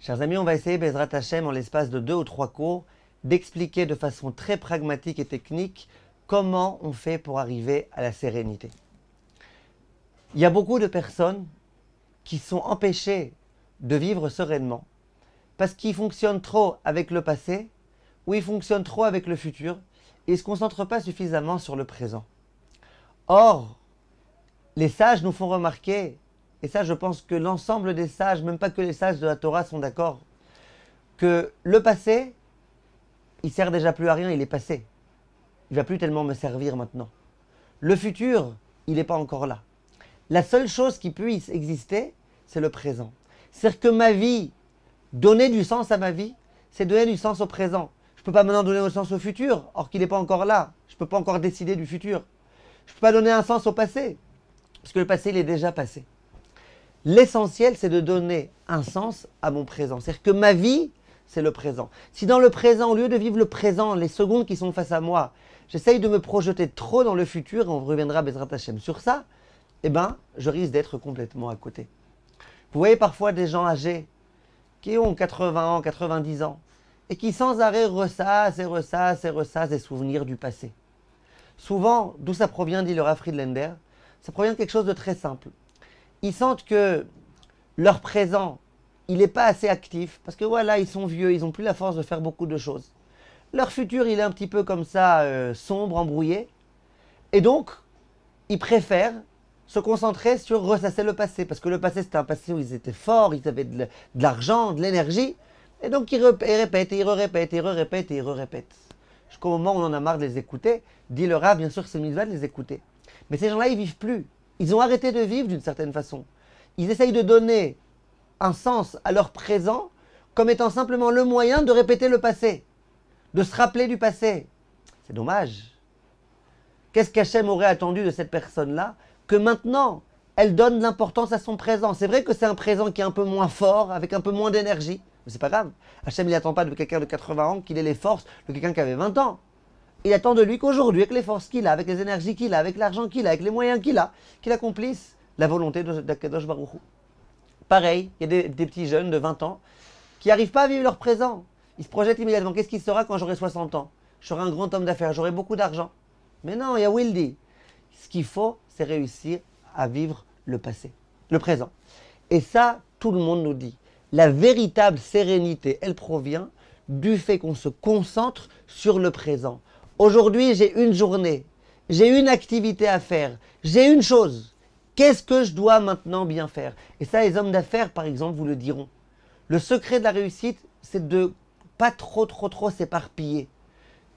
Chers amis, on va essayer, Bezrat Hashem, en l'espace de 2 ou 3 cours, d'expliquer de façon très pragmatique et technique comment on fait pour arriver à la sérénité. Il y a beaucoup de personnes qui sont empêchées de vivre sereinement parce qu'ils fonctionnent trop avec le passé ou ils fonctionnent trop avec le futur et ils ne se concentrent pas suffisamment sur le présent. Or, les sages nous font remarquer, et ça je pense que l'ensemble des sages, même pas que les sages de la Torah sont d'accord, que le passé, il sert déjà plus à rien, il est passé. Il ne va plus tellement me servir maintenant. Le futur, il n'est pas encore là. La seule chose qui puisse exister, c'est le présent. C'est-à-dire que ma vie, donner du sens à ma vie, c'est donner du sens au présent. Je ne peux pas maintenant donner du sens au futur, or qu'il n'est pas encore là. Je ne peux pas encore décider du futur. Je ne peux pas donner un sens au passé, parce que le passé, il est déjà passé. L'essentiel, c'est de donner un sens à mon présent. C'est-à-dire que ma vie, c'est le présent. Si dans le présent, au lieu de vivre le présent, les secondes qui sont face à moi, j'essaye de me projeter trop dans le futur, et on reviendra Bezrat Hashem sur ça, eh bien, je risque d'être complètement à côté. Vous voyez parfois des gens âgés qui ont 80 ans, 90 ans, et qui sans arrêt ressassent et ressassent et ressassent des souvenirs du passé. Souvent, d'où ça provient, dit le Rav Friedlander, ça provient de quelque chose de très simple. Ils sentent que leur présent, il n'est pas assez actif, parce que voilà, ils sont vieux, ils n'ont plus la force de faire beaucoup de choses. Leur futur, il est un petit peu comme ça, sombre, embrouillé, et donc, ils préfèrent se concentrer sur ressasser le passé, parce que le passé, c'était un passé où ils étaient forts, ils avaient de l'argent, de l'énergie, et donc ils répètent, ils répètent, ils répètent, ils répètent. Jusqu'au moment où on en a marre de les écouter, dit le Rav, bien sûr c'est mitzvah de les écouter. Mais ces gens-là, ils vivent plus. Ils ont arrêté de vivre d'une certaine façon. Ils essayent de donner un sens à leur présent comme étant simplement le moyen de répéter le passé, de se rappeler du passé. C'est dommage. Qu'est-ce qu'Hachem aurait attendu de cette personne-là que maintenant, elle donne de l'importance à son présent. C'est vrai que c'est un présent qui est un peu moins fort, avec un peu moins d'énergie, mais c'est pas grave. Hachem, il n'attend pas de quelqu'un de 80 ans qu'il ait les forces de quelqu'un qui avait 20 ans. Il attend de lui qu'aujourd'hui, avec les forces qu'il a, avec les énergies qu'il a, avec l'argent qu'il a, avec les moyens qu'il a, qu'il accomplisse la volonté d'Akadosh Baruch Hu. Pareil, il y a des petits jeunes de 20 ans qui n'arrivent pas à vivre leur présent. Ils se projettent immédiatement. Qu'est-ce qui sera quand j'aurai 60 ans? Je serai un grand homme d'affaires, j'aurai beaucoup d'argent. Mais non, il y a Wildy. Ce qu'il faut, c'est réussir à vivre le passé, le présent. Et ça, tout le monde nous dit. La véritable sérénité, elle provient du fait qu'on se concentre sur le présent. Aujourd'hui, j'ai une journée, j'ai une activité à faire, j'ai une chose. Qu'est-ce que je dois maintenant bien faire? Et ça, les hommes d'affaires, par exemple, vous le diront. Le secret de la réussite, c'est de pas trop s'éparpiller.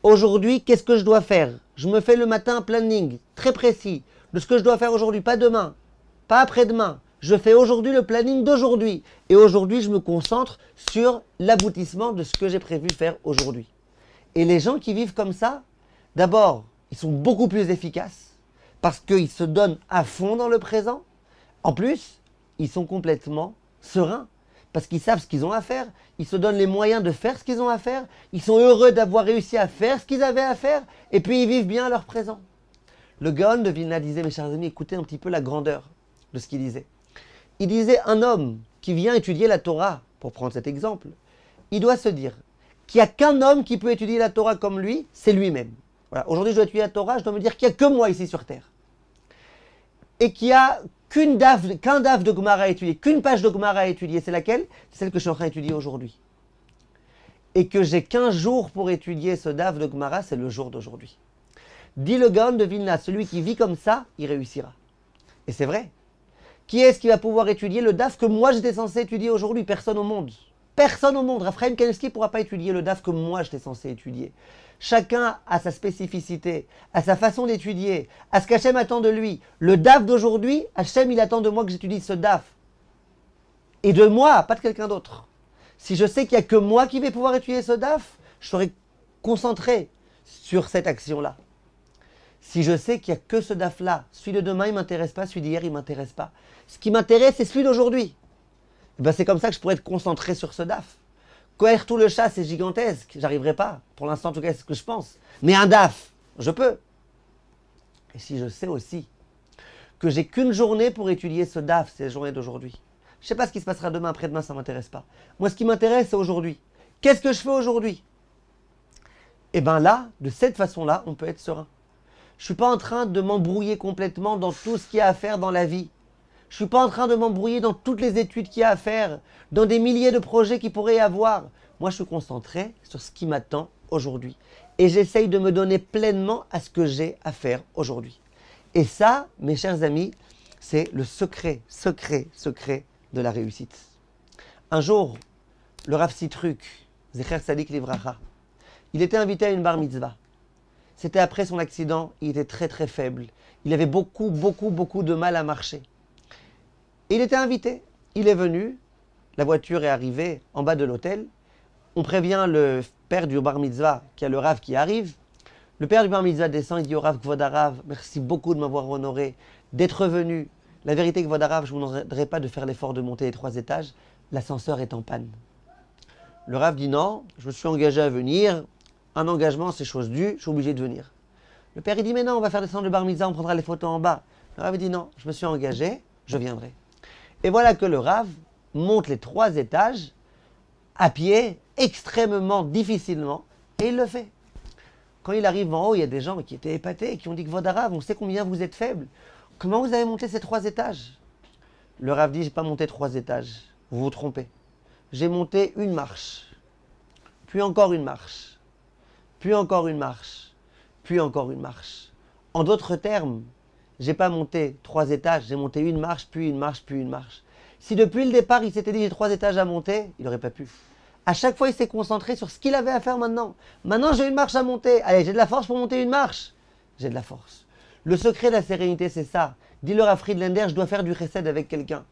Aujourd'hui, qu'est-ce que je dois faire? Je me fais le matin un planning très précis de ce que je dois faire aujourd'hui, pas demain, pas après-demain. Je fais aujourd'hui le planning d'aujourd'hui. Et aujourd'hui, je me concentre sur l'aboutissement de ce que j'ai prévu faire aujourd'hui. Et les gens qui vivent comme ça, d'abord, ils sont beaucoup plus efficaces parce qu'ils se donnent à fond dans le présent. En plus, ils sont complètement sereins parce qu'ils savent ce qu'ils ont à faire. Ils se donnent les moyens de faire ce qu'ils ont à faire. Ils sont heureux d'avoir réussi à faire ce qu'ils avaient à faire. Et puis, ils vivent bien leur présent. Le Gaon de Vilna disait, mes chers amis, écoutez un petit peu la grandeur de ce qu'il disait. Il disait, un homme qui vient étudier la Torah, pour prendre cet exemple, il doit se dire qu'il n'y a qu'un homme qui peut étudier la Torah comme lui, c'est lui-même. Voilà. Aujourd'hui, je dois étudier la Torah, je dois me dire qu'il n'y a que moi ici sur Terre. Et qu'il n'y a qu'un daf de Gemara à étudier, qu'une page de Gemara à étudier. C'est laquelle? C'est celle que je suis en train d'étudier aujourd'hui. Et que j'ai 15 jours pour étudier ce daf de Gemara, c'est le jour d'aujourd'hui. Dit le Gaon de Vilna, celui qui vit comme ça, il réussira. Et c'est vrai. Qui est-ce qui va pouvoir étudier le daf que moi j'étais censé étudier aujourd'hui? Personne au monde. Personne au monde. Raphaël Kanevski ne pourra pas étudier le daf que moi j'étais censé étudier. Chacun a sa spécificité, a sa façon d'étudier, à ce qu'Hachem attend de lui. Le daf d'aujourd'hui, Hachem il attend de moi que j'étudie ce daf. Et de moi, pas de quelqu'un d'autre. Si je sais qu'il n'y a que moi qui vais pouvoir étudier ce daf, je serai concentré sur cette action-là. Si je sais qu'il n'y a que ce daf-là, celui de demain, il ne m'intéresse pas, celui d'hier, il ne m'intéresse pas. Ce qui m'intéresse, c'est celui d'aujourd'hui. Ben, c'est comme ça que je pourrais être concentré sur ce daf. Courir tout le chat, c'est gigantesque. J'arriverai pas. Pour l'instant, en tout cas, c'est ce que je pense. Mais un daf, je peux. Et si je sais aussi que j'ai qu'une journée pour étudier ce daf, c'est la journée d'aujourd'hui. Je ne sais pas ce qui se passera demain, après-demain, ça ne m'intéresse pas. Moi, ce qui m'intéresse, c'est aujourd'hui. Qu'est-ce que je fais aujourd'hui? Et bien là, de cette façon-là, on peut être serein. Je ne suis pas en train de m'embrouiller complètement dans tout ce qu'il y a à faire dans la vie. Je ne suis pas en train de m'embrouiller dans toutes les études qu'il y a à faire, dans des milliers de projets qu'il pourrait y avoir. Moi, je suis concentré sur ce qui m'attend aujourd'hui. Et j'essaye de me donner pleinement à ce que j'ai à faire aujourd'hui. Et ça, mes chers amis, c'est le secret de la réussite. Un jour, le Rav Sitruk, Zecher Tzadik Livracha, il était invité à une bar mitzvah. C'était après son accident, il était très très faible. Il avait beaucoup de mal à marcher. Et il était invité. Il est venu, la voiture est arrivée en bas de l'hôtel. On prévient le père du bar mitzvah qu'il y a le Rav qui arrive. Le père du bar mitzvah descend, il dit au Rav, Kvod Harav, merci beaucoup de m'avoir honoré, d'être venu. La vérité, Kvod Harav, je ne vous demanderai pas de faire l'effort de monter les 3 étages. L'ascenseur est en panne. Le Rav dit non, je me suis engagé à venir. Un engagement, c'est chose due, je suis obligé de venir. Le père, il dit mais non, on va faire descendre le bar mitzvah, on prendra les photos en bas. Le Rav dit non, je me suis engagé, je viendrai. Et voilà que le Rav monte les 3 étages à pied, extrêmement difficilement, et il le fait. Quand il arrive en haut, il y a des gens qui étaient épatés, qui ont dit Kvod Harav, on sait combien vous êtes faible. Comment vous avez monté ces 3 étages? Le Rav dit, je n'ai pas monté 3 étages. Vous vous trompez. J'ai monté une marche, puis encore une marche, puis encore une marche, puis encore une marche. En d'autres termes, je n'ai pas monté 3 étages, j'ai monté une marche, puis une marche, puis une marche. Si depuis le départ, il s'était dit j'ai 3 étages à monter, il n'aurait pas pu. À chaque fois, il s'est concentré sur ce qu'il avait à faire maintenant. Maintenant, j'ai une marche à monter. Allez, j'ai de la force pour monter une marche. J'ai de la force. Le secret de la sérénité, c'est ça. Dis-leur à Friedlander, je dois faire du chesed avec quelqu'un.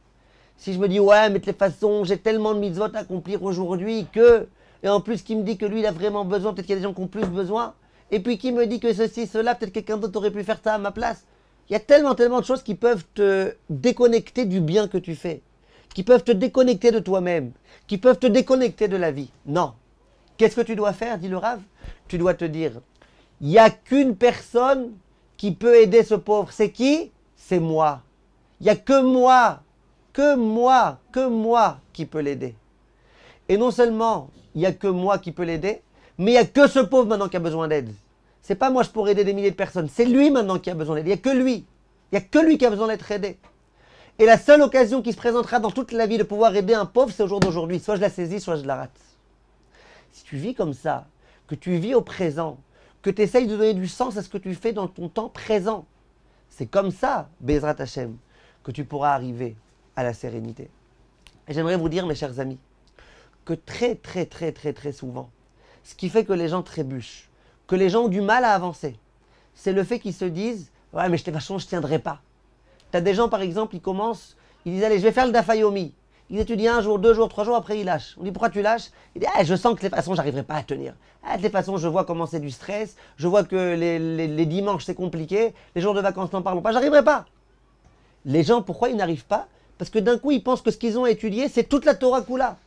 Si je me dis, ouais, mais de toute façon, j'ai tellement de mitzvot à accomplir aujourd'hui que... Et en plus, qui me dit que lui, il a vraiment besoin, peut-être qu'il y a des gens qui ont plus besoin. Et puis, qui me dit que ceci, cela, peut-être quelqu'un d'autre aurait pu faire ça à ma place. Il y a tellement de choses qui peuvent te déconnecter du bien que tu fais. Qui peuvent te déconnecter de toi-même. Qui peuvent te déconnecter de la vie. Non. Qu'est-ce que tu dois faire, dit le Rav? Tu dois te dire, il n'y a qu'une personne qui peut aider ce pauvre. C'est qui? C'est moi. Il n'y a que moi qui peut l'aider. Et non seulement il n'y a que moi qui peux l'aider, mais il n'y a que ce pauvre maintenant qui a besoin d'aide. C'est pas moi je pourrais aider des milliers de personnes, c'est lui maintenant qui a besoin d'aide. Il n'y a que lui. Il n'y a que lui qui a besoin d'être aidé. Et la seule occasion qui se présentera dans toute la vie de pouvoir aider un pauvre, c'est au jour d'aujourd'hui. Soit je la saisis, soit je la rate. Si tu vis comme ça, que tu vis au présent, que tu essayes de donner du sens à ce que tu fais dans ton temps présent, c'est comme ça, Bezrat Hashem, que tu pourras arriver à la sérénité. Et j'aimerais vous dire, mes chers amis, que très souvent, ce qui fait que les gens trébuchent, que les gens ont du mal à avancer, c'est le fait qu'ils se disent « Ouais, mais de toute façon, je ne tiendrai pas ». Tu as des gens, par exemple, ils commencent, ils disent « Allez, je vais faire le Dafayomi ». Ils étudient 1 jour, 2 jours, 3 jours, après ils lâchent. On dit « Pourquoi tu lâches ?» Il dit « Ah, je sens que de toute façon, je n'arriverai pas à tenir. Ah, de toute façon, je vois comment c'est du stress, je vois que les dimanches, c'est compliqué, les jours de vacances, n'en parlons pas, j'arriverai pas ». Les gens, pourquoi ils n'arrivent pas? Parce que d'un coup, ils pensent que ce qu'ils ont étudié, c'est toute la Torah Kula.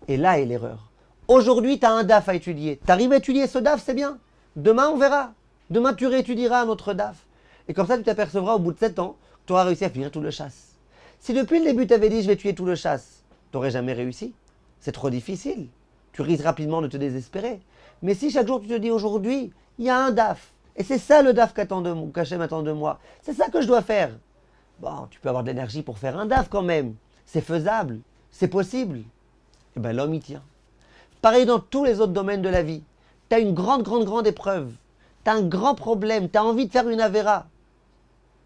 Et là est l'erreur. Aujourd'hui, tu as un DAF à étudier. Tu arrives à étudier ce DAF, c'est bien. Demain, on verra. Demain, tu réétudieras un autre DAF. Et comme ça, tu t'apercevras au bout de 7 ans que tu auras réussi à finir tout le chasse. Si depuis le début, tu avais dit je vais tuer tout le chasse, tu n'aurais jamais réussi. C'est trop difficile. Tu risques rapidement de te désespérer. Mais si chaque jour, tu te dis aujourd'hui, il y a un DAF. Et c'est ça le DAF qu'Hachem attend de moi. C'est ça que je dois faire. Bon, tu peux avoir de l'énergie pour faire un DAF quand même. C'est faisable. C'est possible. Et bien l'homme y tient. Pareil dans tous les autres domaines de la vie. Tu as une grande épreuve. Tu as un grand problème. Tu as envie de faire une avéra.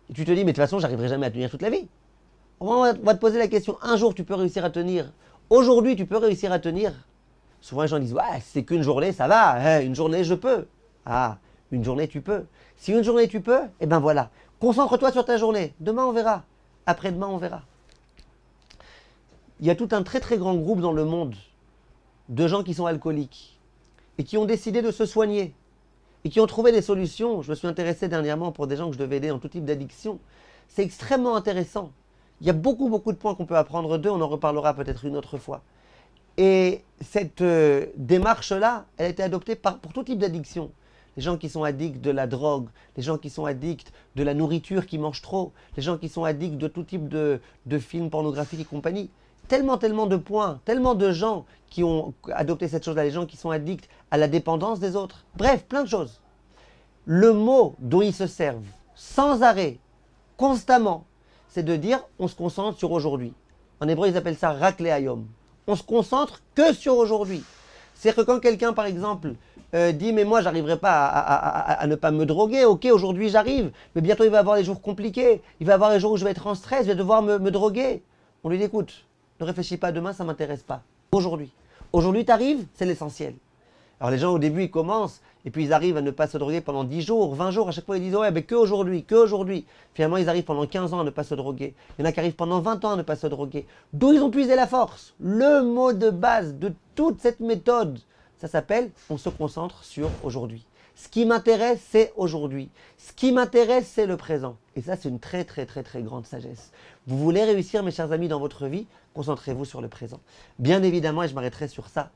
Et tu te dis, mais de toute façon, j'arriverai jamais à tenir toute la vie. On va te poser la question. Un jour, tu peux réussir à tenir. Aujourd'hui, tu peux réussir à tenir. Souvent, les gens disent, ouais, c'est qu'une journée, ça va. Une journée, je peux. Ah, une journée, tu peux. Si une journée, tu peux, eh ben voilà. Concentre-toi sur ta journée. Demain, on verra. Après-demain, on verra. Il y a tout un très grand groupe dans le monde de gens qui sont alcooliques et qui ont décidé de se soigner et qui ont trouvé des solutions. Je me suis intéressé dernièrement pour des gens que je devais aider en tout type d'addiction. C'est extrêmement intéressant. Il y a beaucoup de points qu'on peut apprendre d'eux. On en reparlera peut-être une autre fois. Et cette démarche-là, elle a été adoptée pour tout type d'addiction. les gens qui sont addicts de la drogue, les gens qui sont addicts de la nourriture, qui mangent trop, les gens qui sont addicts de tout type de films pornographiques et compagnie. Tellement de points, tellement de gens qui ont adopté cette chose-là, les gens qui sont addicts à la dépendance des autres. Bref, plein de choses. Le mot dont ils se servent, sans arrêt, constamment, c'est de dire on se concentre sur aujourd'hui. En hébreu, ils appellent ça rak le'ayom. On se concentre que sur aujourd'hui. C'est-à-dire que quand quelqu'un, par exemple, dit mais moi, j'arriverai pas à ne pas me droguer, ok, aujourd'hui j'arrive, mais bientôt il va avoir des jours compliqués, il va avoir des jours où je vais être en stress, je vais devoir me droguer. On lui dit écoute, ne réfléchis pas à demain, ça ne m'intéresse pas. Aujourd'hui. Aujourd'hui, tu arrives, c'est l'essentiel. Alors les gens au début ils commencent et puis ils arrivent à ne pas se droguer pendant 10 jours, 20 jours, à chaque fois ils disent ouais mais que aujourd'hui, que aujourd'hui. Finalement ils arrivent pendant 15 ans à ne pas se droguer. Il y en a qui arrivent pendant 20 ans à ne pas se droguer. D'où ils ont puisé la force. Le mot de base de toute cette méthode, ça s'appelle on se concentre sur aujourd'hui. Ce qui m'intéresse c'est aujourd'hui. Ce qui m'intéresse c'est le présent. Et ça c'est une très grande sagesse. Vous voulez réussir mes chers amis dans votre vie, concentrez-vous sur le présent. Bien évidemment et je m'arrêterai sur ça.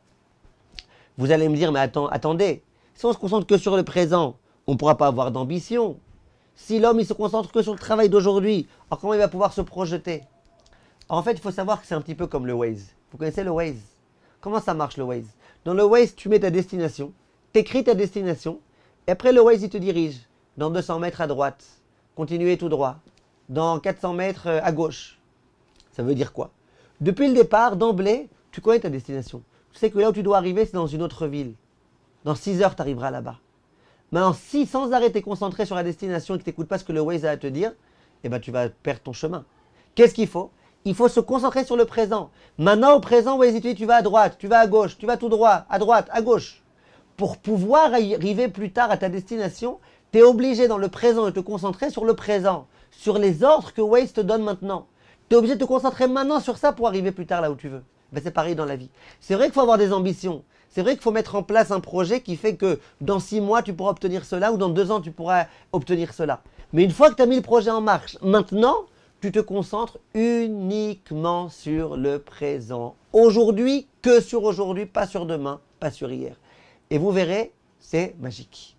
Vous allez me dire, mais attendez, si on se concentre que sur le présent, on ne pourra pas avoir d'ambition. Si l'homme il se concentre que sur le travail d'aujourd'hui, alors comment il va pouvoir se projeter? En fait, il faut savoir que c'est un petit peu comme le Waze. Vous connaissez le Waze? Comment ça marche le Waze? Dans le Waze, tu mets ta destination, tu écris ta destination, et après le Waze, il te dirige. Dans 200 mètres à droite, continuez tout droit. Dans 400 mètres à gauche. Ça veut dire quoi? Depuis le départ, d'emblée, tu connais ta destination. Tu sais que là où tu dois arriver, c'est dans une autre ville. Dans 6 heures, tu arriveras là-bas. Maintenant, si sans arrêt tu es concentré sur la destination et que tu n'écoutes pas ce que le Waze a à te dire, eh ben, tu vas perdre ton chemin. Qu'est-ce qu'il faut? Il faut se concentrer sur le présent. Maintenant, au présent, Waze, tu vas à droite, tu vas à gauche, tu vas tout droit, à droite, à gauche. Pour pouvoir arriver plus tard à ta destination, tu es obligé dans le présent de te concentrer sur le présent, sur les ordres que Waze te donne maintenant. Tu es obligé de te concentrer maintenant sur ça pour arriver plus tard là où tu veux. Ben, c'est pareil dans la vie. C'est vrai qu'il faut avoir des ambitions. C'est vrai qu'il faut mettre en place un projet qui fait que dans 6 mois, tu pourras obtenir cela ou dans 2 ans, tu pourras obtenir cela. Mais une fois que tu as mis le projet en marche, maintenant, tu te concentres uniquement sur le présent. Aujourd'hui, que sur aujourd'hui, pas sur demain, pas sur hier. Et vous verrez, c'est magique.